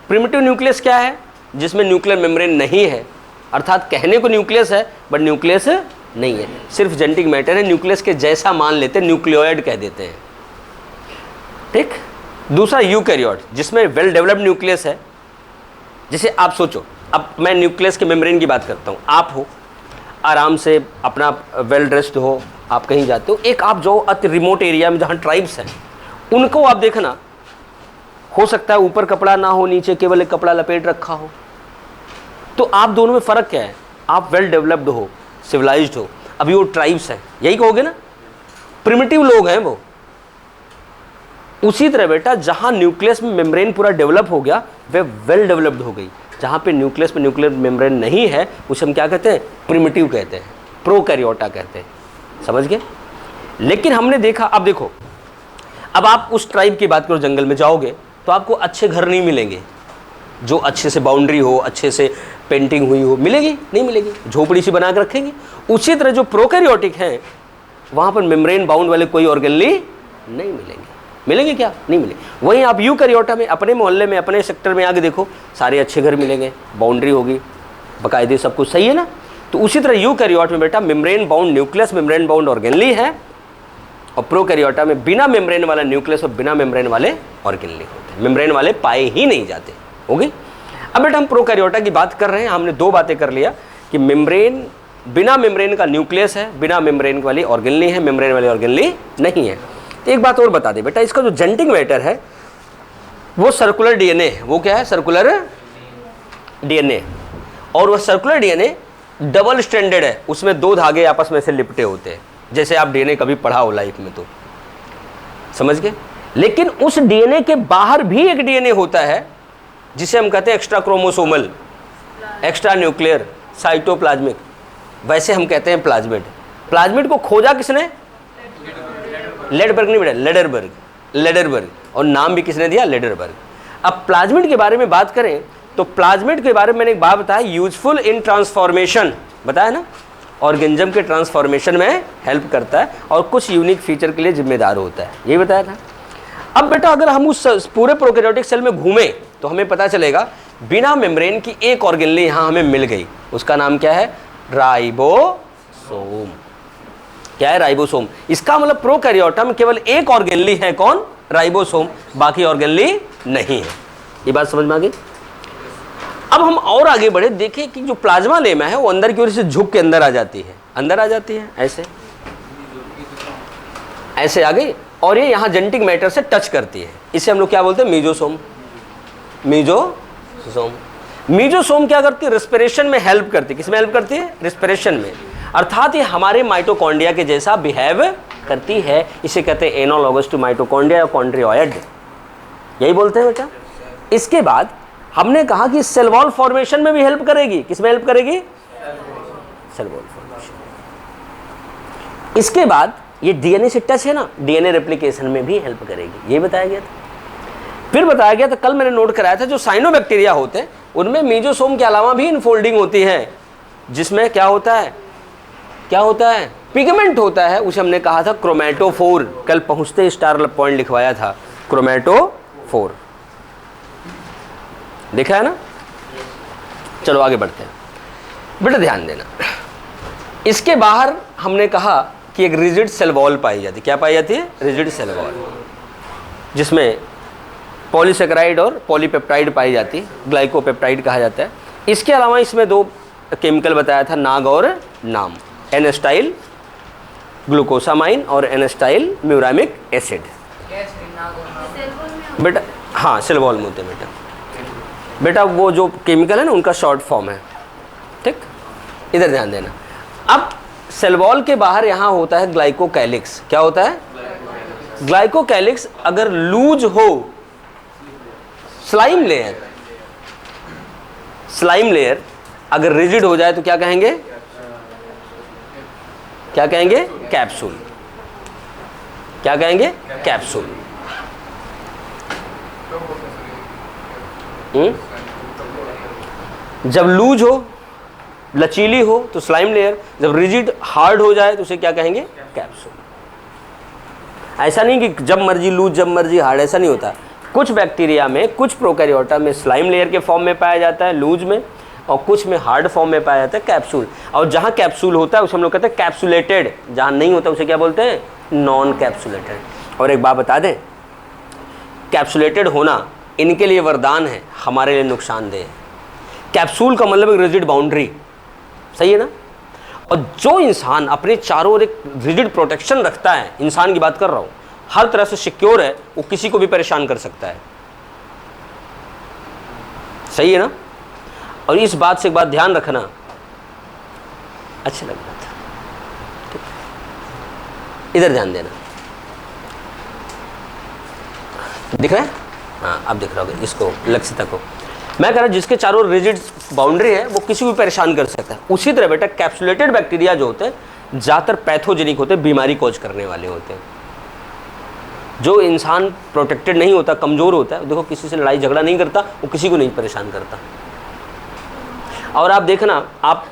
प्रिमिटिव न्यूक्लियस क्या है? जिसमें न्यूक्लियर मेम्ब्रेन नहीं है, अर्थात कहने को न्यूक्लियस है बट न्यूक्लियस नहीं है, सिर्फ जेनेटिक मैटर है, न्यूक्लियस के जैसा मान लेते हैं, न्यूक्लियोइड कह देते हैं। ठीक। दूसरा यूकैरियोट, जिसमें वेल डेवलप्ड न्यूक्लियस है। जैसे आप सोचो, अब मैं न्यूक्लियस के मेम्ब्रेन की बात करता हूँ, आप हो आराम से अपना वेल ड्रेस्ड हो, आप कहीं जाते हो, एक आप जो अति रिमोट एरिया में जहाँ ट्राइब्स हैं उनको आप देखना, हो सकता है ऊपर कपड़ा ना हो, नीचे केवल एक कपड़ा लपेट रखा हो, तो आप दोनों में फ़र्क क्या है? आप वेल डेवलप्ड हो, सिविलाइज्ड हो, अभी वो ट्राइब्स हैं, यही कहोगे ना, प्रिमिटिव लोग हैं वो। उसी तरह बेटा जहाँ न्यूक्लियस में मेम्ब्रेन पूरा डेवलप हो गया वह वेल डेवलप्ड हो गई। जहाँ पे न्यूक्लियस में न्यूक्लियर मेम्ब्रेन नहीं है उसे हम क्या कहते हैं? प्रिमिटिव कहते हैं, प्रोकैरियोटा कहते हैं। समझ गए? लेकिन हमने देखा, अब देखो, अब आप उस ट्राइब की बात करो, जंगल में जाओगे तो आपको अच्छे घर नहीं मिलेंगे, जो अच्छे से बाउंड्री हो, अच्छे से पेंटिंग हुई हो, मिलेगी? नहीं मिलेगी, झोपड़ी सी बना कर रखेंगे। उसी तरह जो प्रोकैरियोटिक हैं वहाँ पर मेम्ब्रेन बाउंड वाले कोई ऑर्गेनली नहीं मिलेंगे। मिलेंगे क्या? नहीं मिलेंगे। वहीं आप यूकैरियोटा में, अपने मोहल्ले में, अपने सेक्टर में आगे देखो, सारे अच्छे घर मिलेंगे, बाउंड्री होगी, बाकायदे सब कुछ सही है ना। तो उसी तरह यूकैरियोट में बेटा membrane bound nucleus, membrane bound organelle है, और प्रोकैरियोटा में बिना मेम्ब्रेन वाला न्यूक्लियस और बिना मेम्ब्रेन वाले ऑर्गेनली होते हैं, मेम्ब्रेन वाले पाए ही नहीं जाते। हो गई? अब बेटा हम प्रोकैरियोटा की बात कर रहे हैं, हमने दो बातें कर लिया कि मेम्ब्रेन, बिना मेम्ब्रेन का न्यूक्लियस है, बिना मेम्ब्रेन वाली ऑर्गेनली है, मेम्ब्रेन वाली ऑर्गेनली नहीं है। तो एक बात और बता दे बेटा, इसका जो जेनेटिक मैटर है वो सर्कुलर डीएनए है। वो क्या है? Circular DNA. और वह सर्कुलर डीएनए डबल स्ट्रैंडेड है, उसमें दो धागे आपस में से लिपटे होते हैं, जैसे आप डीएनए कभी पढ़ा हो लाइफ में तो समझ गए। लेकिन उस डीएनए के बाहर भी एक डीएनए होता है जिसे हम कहते हैं extra chromosomal, extra nuclear, cytoplasmic, वैसे हम कहते हैं प्लाज्मिड। प्लाज्मिड को खोजा किसने? लेडबर्ग नहीं बेटा, लेडरबर्ग, लेडरबर्ग, और नाम भी किसने दिया? लेडरबर्ग। अब प्लाज्मिड के बारे में बात करें तो प्लाज्मिड के बारे में मैंने एक बात बताया, यूजफुल इन ट्रांसफॉर्मेशन, बताया ना, ऑर्गेनिज्म के ट्रांसफॉर्मेशन में हेल्प करता है और कुछ यूनिक फीचर के लिए जिम्मेदार होता है, यही बताया था। अब बेटा अगर हम उस पूरे प्रोकैरियोटिक सेल में घूमें तो हमें पता चलेगा बिना मेम्ब्रेन की एक ऑर्गेनली यहाँ हमें मिल गई, उसका नाम क्या है? राइबोसोम। क्या है? राइबोसोम। इसका मतलब प्रोकैरियोटा में केवल एक ऑर्गेनली है, कौन? राइबोसोम, बाकी ऑर्गेनली नहीं है। ये बात समझ में आ गई? अब हम और आगे बढ़े, देखें कि जो प्लाज्मा लेमा है वो अंदर की ओर से झुक के अंदर आ जाती है, अंदर आ जाती है, ऐसे ऐसे आ गई, और ये यहाँ जेनेटिक मैटर से टच करती है। इसे हम लोग क्या बोलते हैं? मीजोसोम। मीजोसोम। मीजोसोम क्या करती है? रेस्पिरेशन में हेल्प करती है। किसमें हेल्प करती है? रेस्पिरेशन में। अर्थात ये हमारे माइटोकॉन्ड्रिया के जैसा बिहेव करती है, इसे कहते हैं एनालॉगस टू माइटोकॉन्ड्रिया या कॉन्ड्रियोइड, यही बोलते हैं बेटा। इसके बाद हमने कहा कि सेल वॉल फॉर्मेशन में भी हेल्प करेगी। किसमें हेल्प करेगी? Cell wall formation. इसके बाद ये डीएनए से टच है ना, डीएनए रेप्लिकेशन में भी हेल्प करेगी, ये बताया गया था। फिर बताया गया था, कल मैंने नोट कराया था, जो साइनोबैक्टीरिया होते हैं उनमें मीजोसोम के अलावा भी इनफोल्डिंग होती है, जिसमें क्या होता है? क्या होता है? पिगमेंट होता है, उसे हमने कहा था क्रोमैटोफोर। कल पहुंचते स्टार पॉइंट लिखवाया था, क्रोमैटोफोर, देखा है ना। चलो आगे बढ़ते हैं बेटा, ध्यान देना। इसके बाहर हमने कहा कि एक रिजिड सेल वॉल पाई जाती है। क्या पाई जाती है? रिजिड सेल वॉल, जिसमें पॉलीसेकेराइड और पॉलीपेप्टाइड पाई जाती है, ग्लाइकोपेप्टाइड कहा जाता है। इसके अलावा इसमें दो केमिकल बताया था, नाग और नाम, एनेस्टाइल ग्लूकोसामाइन और एनेस्टाइल म्यूरामिक एसिड। बेटा हाँ, सेल वॉल में होते हैं बेटा। बेटा वो जो केमिकल है ना उनका शॉर्ट फॉर्म है, ठीक, इधर ध्यान देना। अब सेल वॉल के बाहर यहाँ होता है ग्लाइकोकैलिक्स। क्या होता है? ग्लाइकोकैलिक्स अगर लूज हो, स्लाइम लेयर अगर रिजिड हो जाए तो क्या कहेंगे? क्या कहेंगे? कैप्सूल। क्या कहेंगे? कैप्सूल। जब लूज हो, लचीली हो तो स्लाइम लेयर, जब रिजिड हार्ड हो जाए तो उसे क्या कहेंगे? कैप्सूल। ऐसा नहीं कि जब मर्जी लूज जब मर्जी हार्ड, ऐसा नहीं होता। कुछ बैक्टीरिया में, कुछ प्रोकैरियोटा में स्लाइम लेयर के फॉर्म में पाया जाता है लूज में, और कुछ में हार्ड फॉर्म में पाया जाता है कैप्सूल। और जहाँ कैप्सूल होता है उसे हम लोग कहते हैं कैप्सुलेटेड, जहाँ नहीं होता उसे क्या बोलते हैं? Non capsulated. और एक बात बता दें, कैप्सुलेटेड होना इनके लिए वरदान है, हमारे लिए नुकसानदेह है। कैप्सूल का मतलब एक रिजिड बाउंड्री, सही है ना? और जो इंसान अपने चारों ओर एक रिजिड प्रोटेक्शन रखता है, इंसान की बात कर रहा हूँ, हर तरह से सिक्योर है, वो किसी को भी परेशान कर सकता है, सही है ना? और इस बात से एक बात ध्यान रखना, अच्छा लग रहा था, इधर ध्यान देना, दिख रहा है? हाँ अब दिख रहा होगा इसको, लक्षिता को। मैं कह रहा जिसके चारों रिजिड बाउंड्री है वो किसी को भी परेशान कर सकता है। उसी तरह बेटा कैप्सुलेटेड बैक्टीरिया जो होते हैं ज़्यादातर पैथोजेनिक होते हैं, बीमारी कॉज करने वाले होते हैं। जो इंसान प्रोटेक्टेड नहीं होता, कमज़ोर होता है, देखो किसी से लड़ाई झगड़ा नहीं करता, वो किसी को नहीं परेशान करता। और आप देखना, आप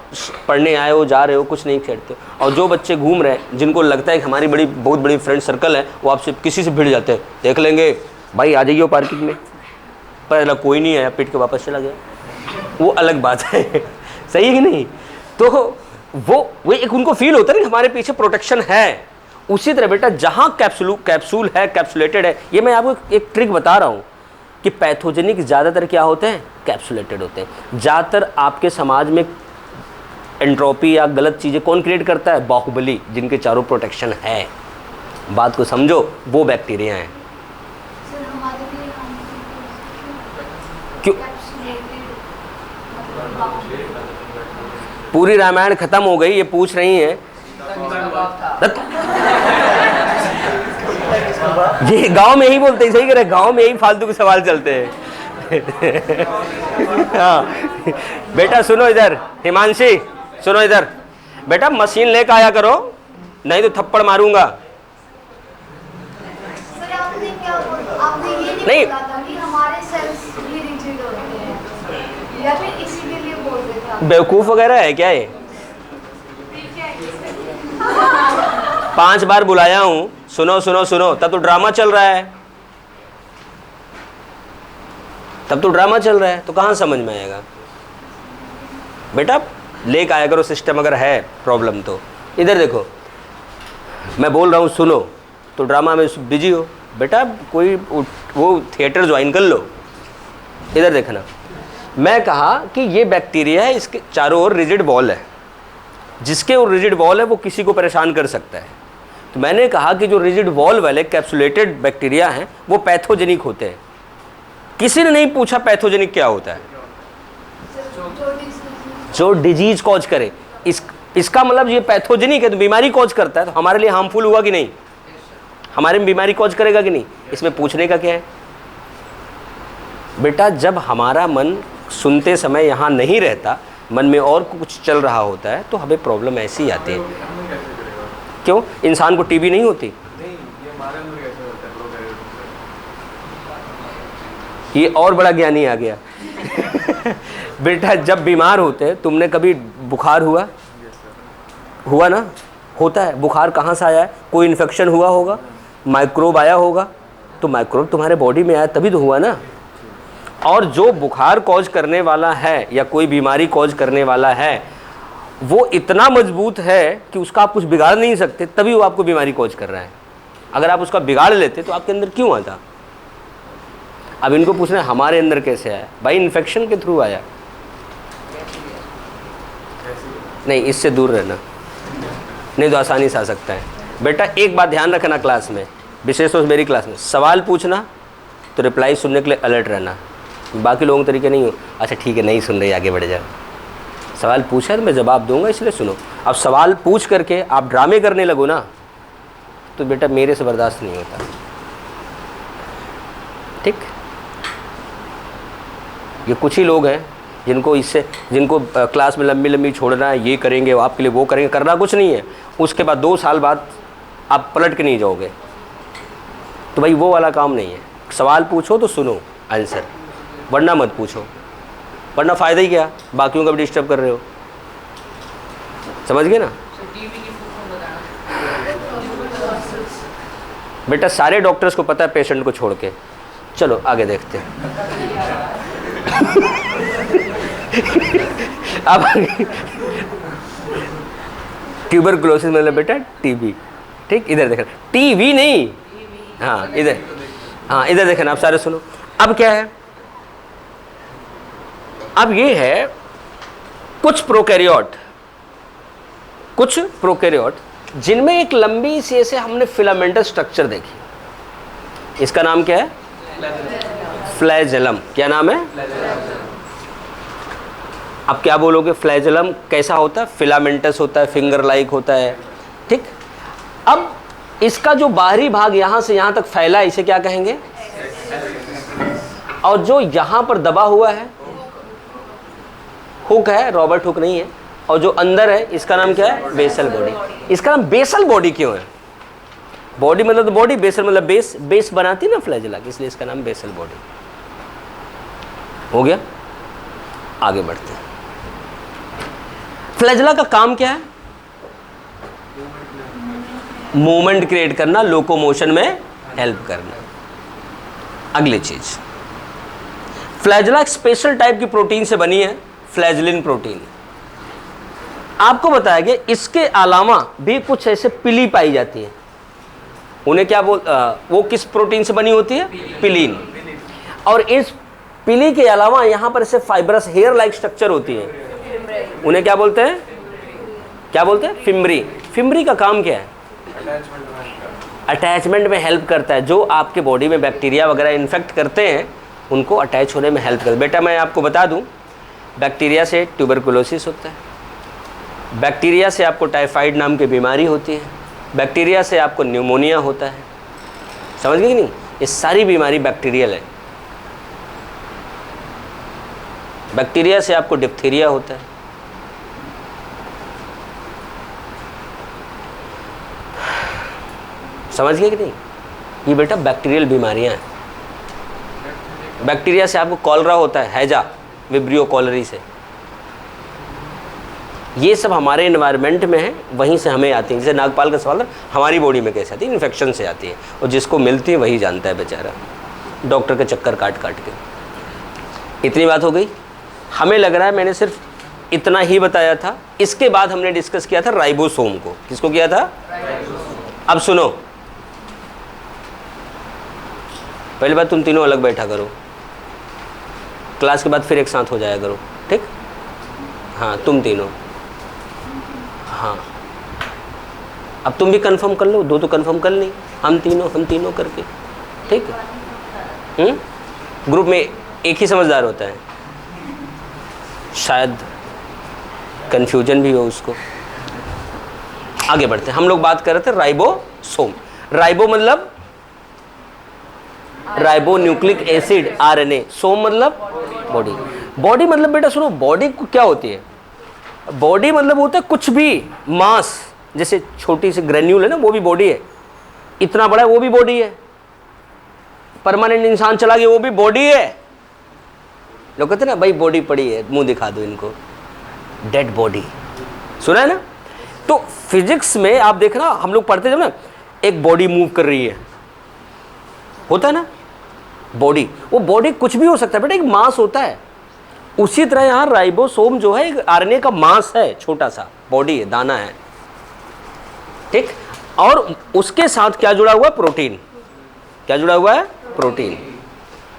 पढ़ने आए हो, जा रहे हो, कुछ नहीं छेड़ते, और जो बच्चे घूम रहे हैं जिनको लगता है कि हमारी बहुत बड़ी फ्रेंड सर्कल है, वो आपसे किसी से भिड़ जाते हैं, देख लेंगे भाई आ जाइए पार्किंग में, पहला कोई नहीं आया, पीट के वापस चला गया, वो अलग बात है, सही है कि नहीं? तो वो एक उनको फील होता है ना हमारे पीछे प्रोटेक्शन है। उसी तरह बेटा जहाँ कैप्सूल है, कैप्सुलेटेड है, ये मैं आपको एक ट्रिक बता रहा हूँ कि पैथोजेनिक ज़्यादातर क्या होते हैं? कैप्सुलेटेड होते हैं। ज़्यादातर आपके समाज में एंट्रोपी या गलत चीज़ें कौन क्रिएट करता है? बाहुबली, जिनके चारों प्रोटेक्शन है। बात को समझो, वो बैक्टीरिया हैं। क्यों? पूरी रामायण खत्म हो गई, ये पूछ रही हैं ये गांव में ही बोलते हैं, सही कह रहे, गांव में ही फालतू के सवाल चलते हैं हाँ बेटा सुनो इधर, हिमांशी सुनो इधर, बेटा मशीन लेकर आया करो, नहीं तो थप्पड़ मारूंगा। सर आपने क्या आपने ये नहीं। बोला था कि हमारे सेल्स भी रिजिड होते हैं, या फिर इसीलिए बोल रहे थे? बेवकूफ वगैरह है क्या ये? 5 बार बुलाया हूं, सुनो सुनो सुनो, तब तो ड्रामा चल रहा है, तब तो ड्रामा चल रहा है, तो कहां समझ में आएगा? बेटा लेके आया करो सिस्टम, अगर है प्रॉब्लम तो। इधर देखो, मैं बोल रहा हूं सुनो, तो ड्रामा में बिजी हो, बेटा कोई वो थिएटर ज्वाइन कर लो। इधर देखना, मैं कहा कि ये बैक्टीरिया है, इसके चारों ओर रिजिड वॉल है, जिसके ओर रिजिड वॉल है वो किसी को परेशान कर सकता है। तो मैंने कहा कि जो रिजिड वॉल वाले कैप्सुलेटेड बैक्टीरिया हैं वो पैथोजेनिक होते हैं। किसी ने नहीं पूछा पैथोजेनिक क्या होता है? जो डिजीज कॉज करे, इसका मतलब ये पैथोजेनिक है तो बीमारी कॉज करता है, तो हमारे लिए हार्मफुल हुआ कि नहीं? हमारे में बीमारी कॉज करेगा कि नहीं? इसमें पूछने का क्या है? बेटा जब हमारा मन सुनते समय यहाँ नहीं रहता, मन में और कुछ चल रहा होता है, तो हमें प्रॉब्लम ऐसी ही आती है। क्यों? इंसान को टीबी नहीं होती? ये और बड़ा ज्ञानी आ गया बेटा जब बीमार होते हैं, तुमने कभी बुखार हुआ ना? होता है। बुखार कहाँ से आया है? कोई इन्फेक्शन हुआ होगा, माइक्रोब आया होगा, तो माइक्रोब तुम्हारे बॉडी में आया तभी तो हुआ ना। और जो बुखार कॉज करने वाला है या कोई बीमारी कॉज करने वाला है, वो इतना मजबूत है कि उसका आप कुछ बिगाड़ नहीं सकते, तभी वो आपको बीमारी कॉज कर रहा है। अगर आप उसका बिगाड़ लेते तो आपके अंदर क्यों आता? अब इनको पूछना है हमारे अंदर कैसे आया? भाई इन्फेक्शन के थ्रू आया। नहीं, इससे दूर रहना, नहीं तो आसानी से आ सकता है। बेटा एक बात ध्यान रखना, क्लास में, विशेष तौर से मेरी क्लास में, सवाल पूछना तो रिप्लाई सुनने के लिए अलर्ट रहना। बाकी लोगों के तरीके नहीं हो, अच्छा ठीक है नहीं सुन रही, आगे बढ़ जाओ। सवाल पूछा तो मैं जवाब दूंगा, इसलिए सुनो। अब सवाल पूछ करके आप ड्रामे करने लगो ना, तो बेटा मेरे से बर्दाश्त नहीं होता। ठीक, ये कुछ ही लोग हैं जिनको क्लास में लंबी लंबी छोड़ना है, ये करेंगे, वो आपके लिए वो करेंगे, करना कुछ नहीं है। उसके बाद 2 साल बाद आप पलट के नहीं जाओगे। तो भाई वो वाला काम नहीं है। सवाल पूछो तो सुनो आंसर, वरना मत पूछो, वरना फ़ायदा ही क्या, बाकियों का भी डिस्टर्ब कर रहे हो। समझ गए ना? सर टीबी की फुल फॉर्म बताना। बेटा सारे डॉक्टर्स को पता है पेशेंट को छोड़ के। चलो आगे देखते हैं। अब ट्यूबरकुलोसिस मतलब बेटा टीबी, ठीक। इधर देखना, टीवी नहीं, हाँ इधर, हाँ इधर देखना, आप सारे सुनो। अब क्या है, अब ये है कुछ प्रोकैरियोट जिनमें एक लंबी सी ऐसे हमने फिलामेंटस स्ट्रक्चर देखी। इसका नाम क्या है? फ्लैजेलम। क्या नाम है? अब क्या बोलोगे, फ्लैजेलम कैसा होता है? फिलामेंटस होता है, फिंगर लाइक होता है, ठीक। अब इसका जो बाहरी भाग यहां से यहां तक फैला है, इसे क्या कहेंगे? और जो यहां पर दबा हुआ है, हुक है, रॉबर्ट हुक नहीं है। और जो अंदर है, इसका नाम क्या है? Basal body. इसका नाम बेसल बॉडी क्यों है? बॉडी मतलब तो बॉडी, बेसल मतलब बेस, बेस बनाती है ना फ्लैजेला, इसलिए इसका नाम बेसल बॉडी हो गया। आगे बढ़ते हैं। फ्लैजेला का काम क्या है? मूवमेंट क्रिएट करना, लोकोमोशन में हेल्प करना। अगली चीज, फ्लैजेला एक स्पेशल टाइप की प्रोटीन से बनी है, फ्लैजेलिन प्रोटीन। आपको बताया गया इसके अलावा भी कुछ ऐसे पिली पाई जाती है, उन्हें क्या वो किस प्रोटीन से बनी होती है? पिलीन। और इस पिली के अलावा यहां पर ऐसे फाइब्रस हेयर लाइक स्ट्रक्चर होती है, उन्हें क्या बोलते हैं? क्या बोलते हैं? फिम्ब्री। फिम्ब्री का काम क्या है? अटैचमेंट में हेल्प करता है। जो आपके बॉडी में बैक्टीरिया वगैरह इन्फेक्ट करते हैं, उनको अटैच होने में हेल्प करता है। बेटा मैं आपको बता दूं, बैक्टीरिया से ट्यूबरकुलोसिस होता है, बैक्टीरिया से आपको टाइफाइड नाम की बीमारी होती है, बैक्टीरिया से आपको न्यूमोनिया होता है। समझ गए कि नहीं? ये सारी बीमारी बैक्टीरियल है। बैक्टीरिया से आपको डिप्थीरिया होता है। समझ गए कि नहीं? ये बेटा बैक्टीरियल बीमारियां हैं। बैक्टीरिया से आपको कॉलरा होता है, हैजा, विब्रियो कॉलरी से। ये सब हमारे एनवायरनमेंट में है, वहीं से हमें आती है। जैसे नागपाल का सवाल था, हमारी बॉडी में कैसे आती है? इन्फेक्शन से आती है, और जिसको मिलती है वही जानता है बेचारा, डॉक्टर के चक्कर काट काट के। इतनी बात हो गई। हमें लग रहा है मैंने सिर्फ इतना ही बताया था। इसके बाद हमने डिस्कस किया था राइबोसोम को। किसको किया था? अब सुनो, पहली बात, तुम तीनों अलग बैठा करो, क्लास के बाद फिर एक साथ हो जाया करो, ठीक? हाँ तुम तीनों, हाँ अब तुम भी कंफर्म कर लो, 2 तो कंफर्म कर ली, हम तीनों करके, ठीक है? ग्रुप में एक ही समझदार होता है, शायद कंफ्यूजन भी हो उसको। आगे बढ़ते हैं। हम लोग बात कर रहे थे राइबोसोम। राइबो मतलब राइबो न्यूक्लिक एसिड, आरएनए। सोम मतलब बॉडी। बॉडी मतलब बेटा सुनो, बॉडी क्या होती है? बॉडी मतलब होता है कुछ भी मास, जैसे छोटी सी ग्रेन्यूल है ना, वो भी बॉडी है। इतना बड़ा है, वो भी बॉडी है। परमानेंट इंसान चला गया, वो भी बॉडी है। लोग कहते हैं ना भाई बॉडी पड़ी है, मुंह दिखा दो इनको, डेड बॉडी। सुना है ना? तो फिजिक्स में आप देखना, हम लोग पढ़ते जब ना, एक बॉडी मूव कर रही है, होता है ना बॉडी, वो बॉडी कुछ भी हो सकता है बेटा, एक मास होता है। उसी तरह यहाँ राइबोसोम जो है, एक आरएनए का मास है, छोटा सा बॉडी है, दाना है, ठीक। और उसके साथ क्या जुड़ा हुआ है? प्रोटीन। क्या जुड़ा हुआ है? प्रोटीन।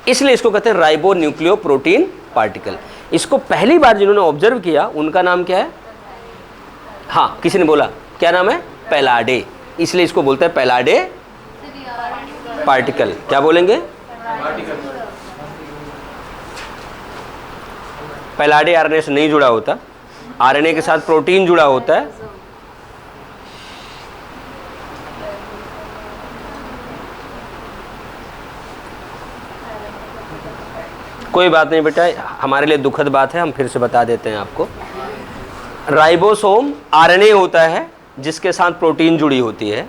इसलिए इसको कहते हैं राइबो न्यूक्लियो प्रोटीन पार्टिकल। इसको पहली बार जिन्होंने ऑब्जर्व किया, उनका नाम क्या है? हाँ किसी ने बोला, क्या नाम है? पैलाडे। इसलिए इसको बोलते हैं पैलाडे पार्टिकल। क्या बोलेंगे? पैलाडे आरएनए से नहीं जुड़ा होता, आरएनए के साथ प्रोटीन जुड़ा होता है। कोई बात नहीं बेटा, हमारे लिए दुखद बात है, हम फिर से बता देते हैं आपको। राइबोसोम आरएनए होता है जिसके साथ प्रोटीन जुड़ी होती है।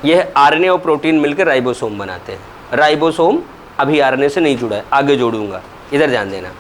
यह आरएनए और प्रोटीन मिलकर राइबोसोम बनाते हैं। राइबोसोम अभी आरएनए से नहीं जुड़ा है, आगे जोड़ूंगा, इधर ध्यान देना।